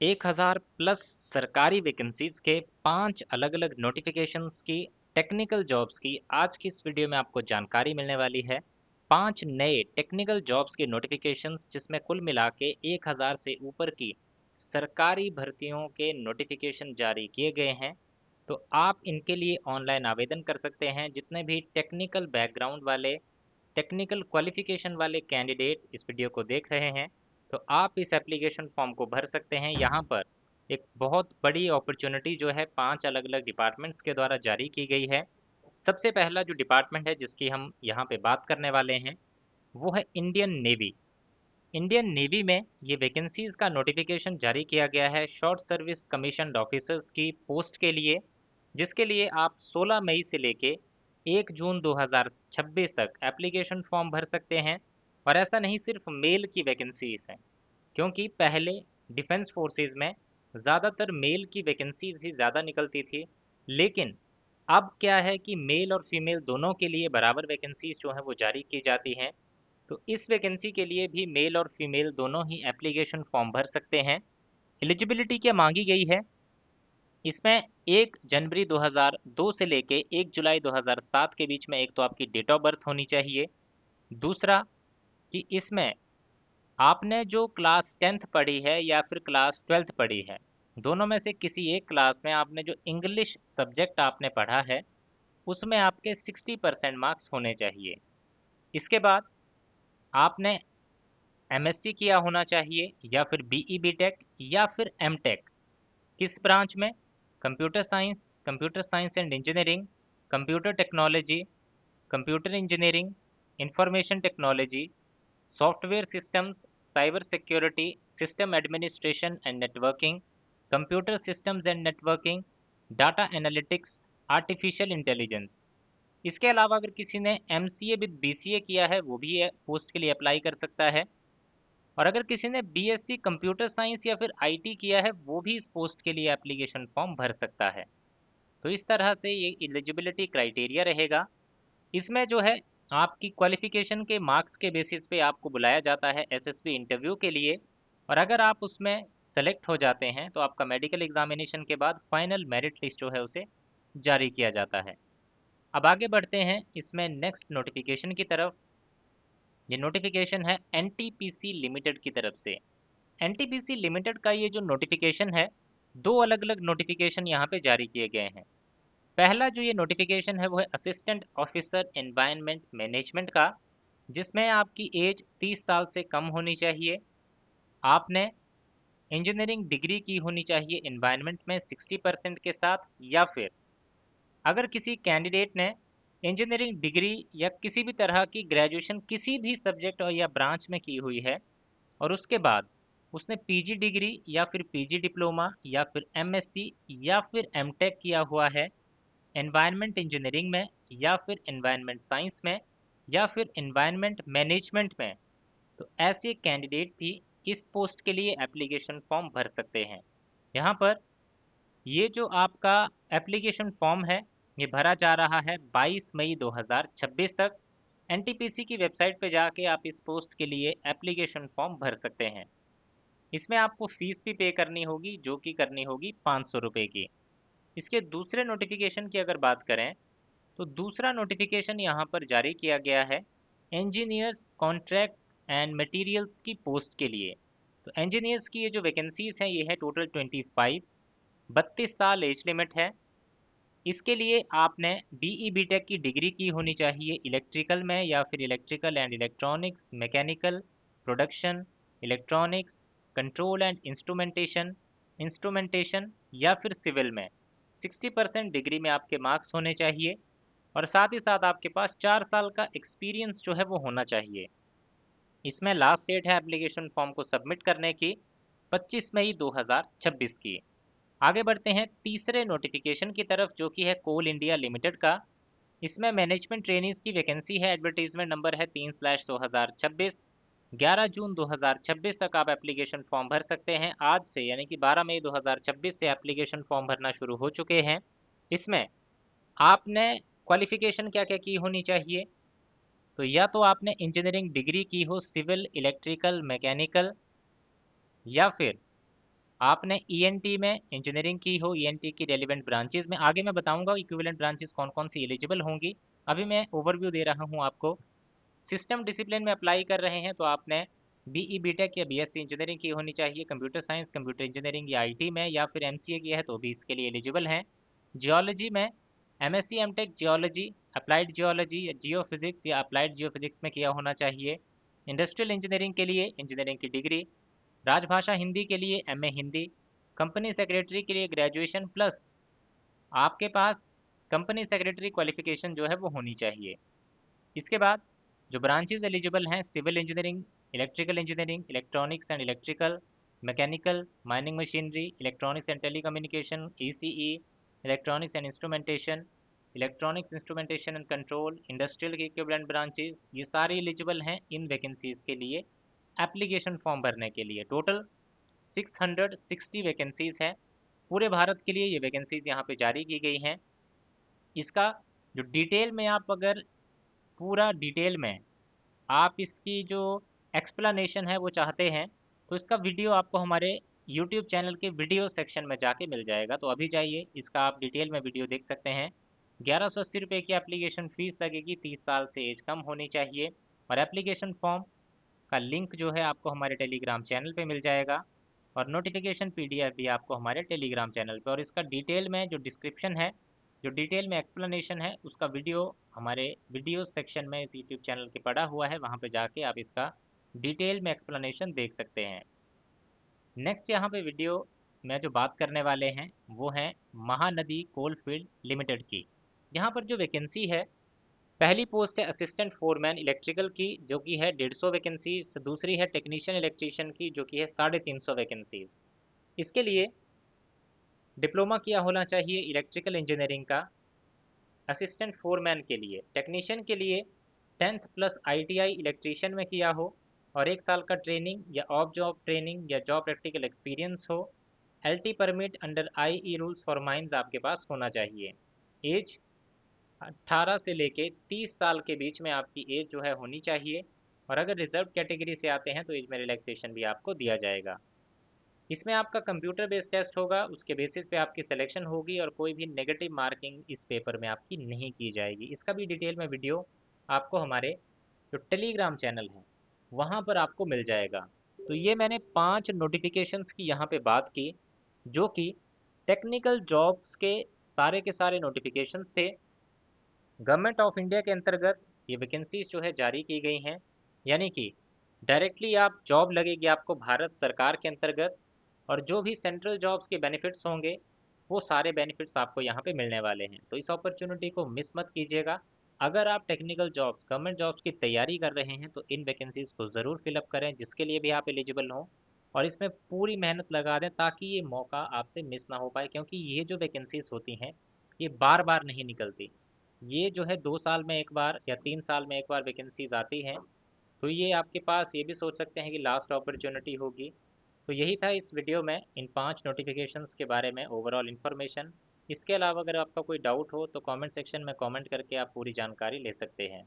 1000 plus सरकारी vacancies के 5 अलग-अलग नोटिफिकेशंस की टेक्निकल जॉब्स की आज की इस वीडियो में आपको जानकारी मिलने वाली है। 5 नए टेक्निकल जॉब्स के नोटिफिकेशंस जिसमें कुल मिला के 1000 से ऊपर की सरकारी भर्तियों के नोटिफिकेशन जारी किए गए हैं। तो आप इनके लिए ऑनलाइन आवेदन कर सकते हैं। जितने भी टेक्निकल बैकग्राउंड वाले, टेक्निकल क्वालिफिकेशन वाले कैंडिडेट इस वीडियो को देख रहे हैं, तो आप इस एप्लीकेशन फॉर्म को भर सकते हैं। यहाँ पर एक बहुत बड़ी अपॉर्चुनिटी जो है 5 अलग-अलग डिपार्टमेंट्स के द्वारा जारी की गई है। सबसे पहला जो डिपार्टमेंट है जिसकी हम यहाँ पे बात करने वाले हैं, वो है इंडियन नेवी। इंडियन नेवी में ये वैकेंसीज का नोटिफिकेशन जारी किया गया है शॉर्ट सर्विस कमीशन्ड ऑफिसर्स की पोस्ट के लिए, जिसके लिए आप 16 मई से लेके 1 जून 2026 तक एप्लीकेशन फॉर्म भर सकते हैं। और ऐसा नहीं सिर्फ मेल की वैकेंसीज हैं, क्योंकि पहले डिफेंस फोर्सेस में ज़्यादातर मेल की वैकेंसीज ही ज़्यादा निकलती थी, लेकिन अब क्या है कि मेल और फीमेल दोनों के लिए बराबर वैकेंसीज जो हैं वो जारी की जाती हैं। तो इस वैकेंसी के लिए भी मेल और फीमेल दोनों ही एप्लीकेशन फॉर्म भर सकते हैं। एलिजिबिलिटी क्या मांगी गई है इसमें? 1 जनवरी 2002 से लेके 1 जुलाई 2007 के बीच में एक तो आपकी डेट ऑफ बर्थ होनी चाहिए। दूसरा कि इसमें आपने जो क्लास 10th पढ़ी है या फिर क्लास 12th पढ़ी है, दोनों में से किसी एक क्लास में आपने जो इंग्लिश सब्जेक्ट आपने पढ़ा है, उसमें आपके 60% मार्क्स होने चाहिए। इसके बाद आपने एमएससी किया होना चाहिए या फिर बीई बीटेक या फिर एमटेक। किस ब्रांच में? Computer science and engineering, computer technology, computer engineering, information technology, software systems, cyber security, system administration and networking, computer systems and networking, data analytics, artificial intelligence. इसके अलावा अगर किसी ने एमसीए विद बीसीए किया है, वो भी पोस्ट के लिए अप्लाई कर सकता है। और अगर किसी ने बीएससी कंप्यूटर साइंस या फिर आईटी किया है, वो भी इस पोस्ट के लिए एप्लीकेशन फॉर्म भर सकता है। तो इस तरह से ये एलिजिबिलिटी क्राइटेरिया रहेगा। इसमें जो है आपकी क्वालिफिकेशन के मार्क्स के बेसिस पे आपको बुलाया जाता है एसएसबी इंटरव्यू के लिए। और अगर आप उसमें सेलेक्ट हो जाते हैं तो आपका मेडिकल एग्जामिनेशन के बाद फाइनल मेरिट लिस्ट जो है उसे जारी किया जाता है। अब आगे बढ़ते हैं इसमें नेक्स्ट नोटिफिकेशन की तरफ। ये नोटिफिकेशन है एनटीपीसी लिमिटेड की तरफ से। एनटीपीसी लिमिटेड का ये जो नोटिफिकेशन है, दो अलग अलग नोटिफिकेशन यहाँ पे जारी किए गए हैं। पहला जो ये नोटिफिकेशन है वो है असिस्टेंट ऑफिसर एनवायरनमेंट मैनेजमेंट का, जिसमें आपकी एज 30 साल से कम होनी चाहिए। आपने इंजीनियरिंग डिग्री की होनी चाहिए एनवायरनमेंट में 60% के साथ, या फिर अगर किसी कैंडिडेट ने इंजीनियरिंग डिग्री या किसी भी तरह की ग्रेजुएशन किसी भी सब्जेक्ट और या ब्रांच में की हुई है, और उसके बाद उसने पीजी डिग्री या फिर पीजी डिप्लोमा या फिर एमएससी या फिर एमटेक किया हुआ है एनवायरनमेंट इंजीनियरिंग में या फिर एनवायरनमेंट साइंस में या फिर एनवायरनमेंट मैनेजमेंट में, तो ऐसे कैंडिडेट भी इस पोस्ट के लिए एप्लीकेशन फॉर्म भर सकते हैं। यहाँ पर ये जो आपका एप्लीकेशन फॉर्म है, ये भरा जा रहा है 22 मई 2026 तक। एनटीपीसी की वेबसाइट पे जाके आप इस पोस्ट के लिए एप्लीकेशन फॉर्म भर सकते हैं। इसमें आपको फीस भी पे करनी होगी, जो कि करनी होगी 500 रुपये की। इसके दूसरे नोटिफिकेशन की अगर बात करें, तो दूसरा नोटिफिकेशन यहाँ पर जारी किया गया है इंजीनियर्स कॉन्ट्रैक्ट्स एंड मटेरियल्स की पोस्ट के लिए। तो इंजीनियर्स की ये जो वैकेंसीज हैं, ये है टोटल 25। 32 साल एज लिमिट है। इसके लिए आपने बीई बीटेक की डिग्री की होनी चाहिए इलेक्ट्रिकल में या फिर electrical and electronics, mechanical, production, electronics, control and instrumentation, instrumentation या फिर सिविल में 60% डिग्री में आपके मार्क्स होने चाहिए। और साथ ही साथ आपके पास 4 साल का एक्सपीरियंस जो है वो होना चाहिए। इसमें लास्ट डेट है एप्लीकेशन फॉर्म को सबमिट करने की 25 मई 2026 की। आगे बढ़ते हैं तीसरे नोटिफिकेशन की तरफ, जो कि है कोल इंडिया लिमिटेड का। इसमें मैनेजमेंट ट्रेनीज की वैकेंसी है। एडवर्टीजमेंट नंबर है 3/2026। 11 जून 2026 तक आप एप्लीकेशन फॉर्म भर सकते हैं। आज से यानी कि 12 मई 2026 से एप्लीकेशन फॉर्म भरना शुरू हो चुके हैं। इसमें आपने क्वालिफिकेशन क्या क्या की होनी चाहिए? तो या तो आपने इंजीनियरिंग डिग्री की हो सिविल, इलेक्ट्रिकल, मैकेनिकल, या फिर आपने ईएनटी में इंजीनियरिंग की हो, ईएनटी की रेलिवेंट ब्रांचेज में, आगे मैं बताऊंगा इक्विवेलेंट ब्रांचेज कौन कौन सी एलिजिबल होंगी। अभी मैं ओवरव्यू दे रहा हूं आपको। सिस्टम डिसिप्लिन में अप्लाई कर रहे हैं तो आपने बीई बीटेक या बीएससी इंजीनियरिंग की होनी चाहिए, कंप्यूटर साइंस, कंप्यूटर इंजीनियरिंग या आईटी में, या फिर एमसीए किया है तो भी इसके लिए एलिजिबल हैं। जियोलॉजी में MSc MTech geology, applied geology या जियो फिजिक्स या अप्लाइड जियो फिजिक्स में किया होना चाहिए। इंडस्ट्रियल इंजीनियरिंग के लिए इंजीनियरिंग की डिग्री, राजभाषा हिंदी के लिए एमए हिंदी, कंपनी सेक्रेटरी के लिए ग्रेजुएशन प्लस आपके पास कंपनी सेक्रेटरी क्वालिफिकेशन जो है वो होनी चाहिए। इसके बाद जो ब्रांचेज एलिजिबल हैं, civil engineering, electrical engineering, electronics and electrical, mechanical, mining machinery, electronics and telecommunication, ECE, electronics and instrumentation, electronics instrumentation and control, industrial के इक्विवेलेंट ब्रांचेज, ये सारे एलिजिबल हैं इन वैकेंसीज के लिए एप्लीकेशन फॉर्म भरने के लिए। टोटल 660 वैकेंसीज हैं पूरे भारत के लिए, ये वैकेंसीज यहाँ पे जारी की गई हैं। इसका जो डिटेल में आप अगर पूरा डिटेल में आप इसकी जो एक्सप्लेनेशन है वो चाहते हैं तो इसका वीडियो आपको हमारे यूट्यूब चैनल के वीडियो सेक्शन में जाके मिल जाएगा, तो अभी जाइए इसका आप डिटेल में वीडियो देख सकते हैं। 1180 रुपये की एप्लीकेशन फ़ीस लगेगी, 30 साल से एज कम होनी चाहिए, और एप्लीकेशन फॉर्म का लिंक जो है आपको हमारे टेलीग्राम चैनल पे मिल जाएगा, और नोटिफिकेशन पीडीएफ भी आपको हमारे टेलीग्राम चैनल पे, और इसका डिटेल में जो डिस्क्रिप्शन है, जो डिटेल में एक्सप्लेनेशन है, उसका वीडियो हमारे वीडियो सेक्शन में इस यूट्यूब चैनल के पड़ा हुआ है, वहाँ पे जाके आप इसका डिटेल में एक्सप्लेनेशन देख सकते हैं। नेक्स्ट यहाँ पे वीडियो में जो बात करने वाले हैं वो है महानदी कोलफील्ड लिमिटेड की। यहाँ पर जो वैकेंसी है, पहली पोस्ट है असिस्टेंट फोरमैन इलेक्ट्रिकल की जो कि है 150 वैकेंसीज, दूसरी है टेक्नीशियन इलेक्ट्रीशियन की जो कि है 350 वैकेंसीज। इसके लिए डिप्लोमा किया होना चाहिए इलेक्ट्रिकल इंजीनियरिंग का। असिस्टेंट फोरमैन के लिए, टेक्नीशियन के लिए 10th प्लस आईटीआई इलेक्ट्रीशियन में किया हो और 1 साल का ट्रेनिंग या ऑफ जॉब ट्रेनिंग या जॉब प्रैक्टिकल एक्सपीरियंस हो। LT permit under IE rules for mines आपके पास होना चाहिए। एज 18 से लेके 30 साल के बीच में आपकी एज जो है होनी चाहिए, और अगर रिजर्व कैटेगरी से आते हैं तो एज में रिलैक्सेशन भी आपको दिया जाएगा। इसमें आपका कंप्यूटर बेस्ड टेस्ट होगा, उसके बेसिस पे आपकी सिलेक्शन होगी और कोई भी नेगेटिव मार्किंग इस पेपर में आपकी नहीं की जाएगी। इसका भी डिटेल में वीडियो आपको हमारे जो टेलीग्राम चैनल है वहाँ पर आपको मिल जाएगा। तो ये मैंने 5 नोटिफिकेशंस की यहाँ पे बात की जो कि टेक्निकल जॉब्स के सारे नोटिफिकेशंस थे। गवर्नमेंट ऑफ इंडिया के अंतर्गत ये वैकेंसीज जो है जारी की गई हैं, यानी कि डायरेक्टली आप जॉब लगेगी आपको भारत सरकार के अंतर्गत, और जो भी सेंट्रल जॉब्स के बेनिफिट्स होंगे वो सारे बेनिफिट्स आपको यहाँ पे मिलने वाले हैं। तो इस अपॉर्चुनिटी को मिस मत कीजिएगा। अगर आप टेक्निकल जॉब्स, गवर्नमेंट जॉब्स की तैयारी कर रहे हैं तो इन वैकेंसीज को ज़रूर फिलअप करें जिसके लिए भी आप एलिजिबल हों, और इसमें पूरी मेहनत लगा दें ताकि ये मौका आपसे मिस ना हो पाए, क्योंकि ये जो वैकेंसीज होती हैं ये बार बार नहीं निकलती। ये जो है 2 साल में एक बार या 3 साल में एक बार वैकेंसीज आती हैं, तो ये आपके पास ये भी सोच सकते हैं कि लास्ट अपॉर्चुनिटी होगी। तो यही था इस वीडियो में इन 5 नोटिफिकेशंस के बारे में ओवरऑल इन्फॉर्मेशन। इसके अलावा अगर आपका कोई डाउट हो तो कमेंट सेक्शन में कमेंट करके आप पूरी जानकारी ले सकते हैं।